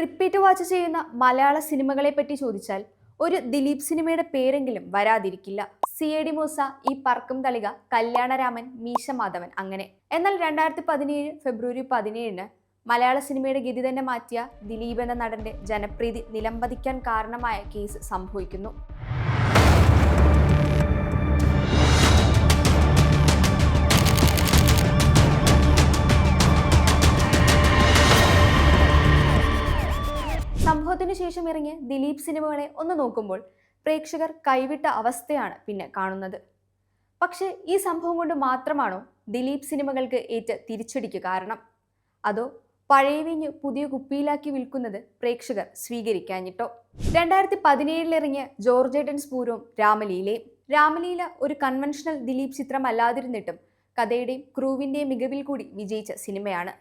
Repeat watch ചെയ്യുന്ന മലയാള സിനിമകളെ പറ്റി ചോദിച്ചാൽ ഒരു ദിലീപ് സിനിമയുടെ പേരെങ്കിലും വരാതിരിക്കില്ല. CID മൂസ, ഈ പറക്കും തളിക, കല്യാണരാമൻ, മീശ മാധവൻ, അങ്ങനെ. എന്നാൽ 2017 ഫെബ്രുവരി 17 മലയാള സിനിമയുടെ ഗതി തന്നെ മാറ്റിയ ദിലീപ് എന്ന നടന്റെ ജനപ്രീതി നിലംപതിക്കാൻ കാരണമായ കേസ് സംഭവിക്കുന്നു. സംഭവത്തിനു ശേഷം ഇറങ്ങിയ ദിലീപ് സിനിമകളെ ഒന്ന് നോക്കുമ്പോൾ പ്രേക്ഷകർ കൈവിട്ട അവസ്ഥയാണ് പിന്നെ കാണുന്നത്. പക്ഷേ ഈ സംഭവം കൊണ്ട് മാത്രമാണോ ദിലീപ് സിനിമകൾക്ക് ഏറ്റ തിരിച്ചടിക്ക് കാരണം? അതോ പഴയ വീഞ്ഞ് പുതിയ കുപ്പിയിലാക്കി വിൽക്കുന്നത് പ്രേക്ഷകർ സ്വീകരിക്കാഞ്ഞിട്ടോ? 2017 ഇറങ്ങിയ ജോർജേട്ടൻ സ്ഫൂരവും രാമലീല ഒരു കൺവെൻഷണൽ ദിലീപ് ചിത്രമല്ലാതിരുന്നിട്ടും കഥയുടെയും ക്രൂവിന്റെയും മികവിൽ കൂടി വിജയിച്ച സിനിമയാണ്.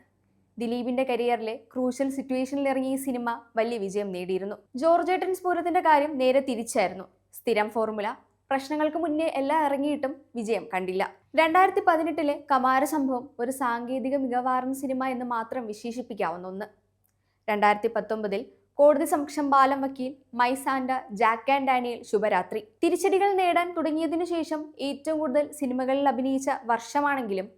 ദിലീപിന്റെ കരിയറിലെ ക്രൂഷ്യൽ സിറ്റുവേഷനിൽ ഇറങ്ങിയ ഈ സിനിമ വലിയ വിജയം നേടിയിരുന്നു. ജോർജേട്ടൻ സ്ഫൂരത്തിന്റെ കാര്യം നേരെ തിരിച്ചായിരുന്നു. സ്ഥിരം ഫോർമുല, പ്രശ്നങ്ങൾക്ക് മുന്നേ എല്ലാം ഇറങ്ങിയിട്ടും വിജയം കണ്ടില്ല. 2018 കമാര സംഭവം ഒരു സാങ്കേതിക മികവാർന്ന സിനിമ എന്ന് മാത്രം വിശേഷിപ്പിക്കാവുന്ന ഒന്ന്. 2019 കോടതി സമക്ഷം ബാലം വക്കീൽ, my Santa, Jack and Daniel, ശുഭരാത്രി തിരിച്ചടികൾ നേടാൻ തുടങ്ങിയതിനു ശേഷം ഏറ്റവും കൂടുതൽ സിനിമകളിൽ അഭിനയിച്ച വർഷമാണെങ്കിലും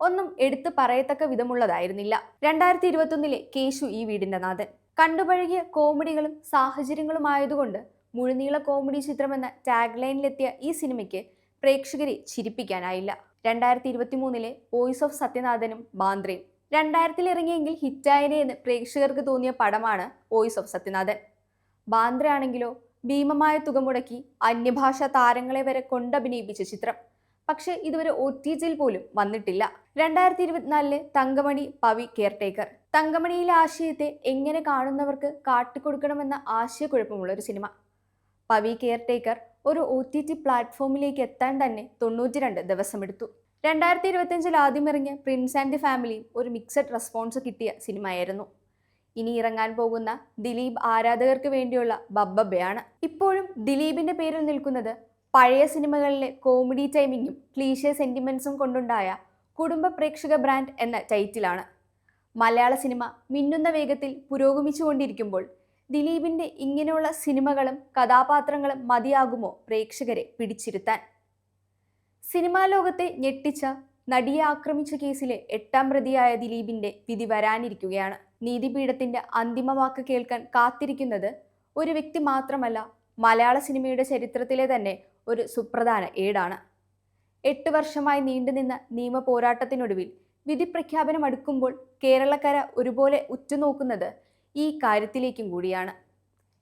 ഒന്നും എടുത്തു പറയത്തക്ക വിധമുള്ളതായിരുന്നില്ല. 2021 കേശു, ഈ വീടിന്റെ നാഥൻ. കണ്ടുപഴകിയ കോമഡികളും സാഹചര്യങ്ങളുമായതുകൊണ്ട് മുഴുനീള കോമഡി ചിത്രമെന്ന ടാഗ് ലൈനിലെത്തിയ ഈ സിനിമയ്ക്ക് പ്രേക്ഷകരെ ചിരിപ്പിക്കാനായില്ല. 2023 വോയിസ് ഓഫ് സത്യനാഥനും ബാന്ദ്രയും 2000 ഇറങ്ങിയെങ്കിൽ ഹിറ്റായനെ എന്ന് പ്രേക്ഷകർക്ക് തോന്നിയ പടമാണ് വോയിസ് ഓഫ് സത്യനാഥൻ. ബാന്ദ്ര ആണെങ്കിലോ ഭീമമായ തുക മുടക്കി അന്യഭാഷാ താരങ്ങളെ വരെ കൊണ്ടഭിനയിപ്പിച്ച ചിത്രം. പക്ഷെ ഇതുവരെ OTTയിൽ പോലും വന്നിട്ടില്ല. 2024 തങ്കമണി, പവി കെയർടേക്കർ. തങ്കമണിയിലെ ആശയത്തെ എങ്ങനെ കാണുന്നവർക്ക് കാട്ടിക്കൊടുക്കണമെന്ന ആശയക്കുഴപ്പമുള്ള ഒരു സിനിമ. പവി കെയർടേക്കർ ഒരു OTT പ്ലാറ്റ്ഫോമിലേക്ക് എത്താൻ തന്നെ 92 ദിവസമെടുത്തു. 2025 ആദ്യം ഇറങ്ങിയ പ്രിൻസ് ആൻഡ് ദി ഫാമിലി ഒരു മിക്സഡ് റെസ്പോൺസ് കിട്ടിയ സിനിമയായിരുന്നു. ഇനി ഇറങ്ങാൻ പോകുന്ന ദിലീപ് ആരാധകർക്ക് വേണ്ടിയുള്ള ബബ്ബബയാണ്. ഇപ്പോഴും ദിലീപിന്റെ പേരിൽ നിൽക്കുന്നത് പഴയ സിനിമകളിലെ കോമഡി ടൈമിങ്ങും ക്ലീഷേ സെന്റിമെന്റ്സും കൊണ്ടുണ്ടായ കുടുംബ പ്രേക്ഷക ബ്രാൻഡ് എന്ന ടൈറ്റിലാണ്. മലയാള സിനിമ മിന്നുന്ന വേഗത്തിൽ പുരോഗമിച്ചുകൊണ്ടിരിക്കുമ്പോൾ ദിലീപിന്റെ ഇങ്ങനെയുള്ള സിനിമകളും കഥാപാത്രങ്ങളും മതിയാകുമോ പ്രേക്ഷകരെ പിടിച്ചിരുത്താൻ? സിനിമാ ലോകത്തെ ഞെട്ടിച്ച നടിയെ ആക്രമിച്ച കേസിലെ 8ാം പ്രതിയായ ദിലീപിന്റെ വിധി വരാനിരിക്കുകയാണ്. നീതിപീഠത്തിന്റെ അന്തിമ വാക്ക് കേൾക്കാൻ കാത്തിരിക്കുന്നത് ഒരു വ്യക്തി മാത്രമല്ല, മലയാള സിനിമയുടെ ചരിത്രത്തിലെ തന്നെ ഒരു സുപ്രധാന ഏടാണ്. 8 വർഷമായി നീണ്ടുനിന്ന നിയമ പോരാട്ടത്തിനൊടുവിൽ വിധി പ്രഖ്യാപനം അടുക്കുമ്പോൾ കേരളക്കര ഒരുപോലെ ഉറ്റുനോക്കുന്നത് ഈ കാര്യത്തിലേക്കും കൂടിയാണ്.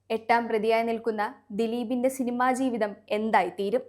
8ാം പ്രതിയായി നിൽക്കുന്ന ദിലീപിന്റെ സിനിമാ ജീവിതം എന്തായിത്തീരും?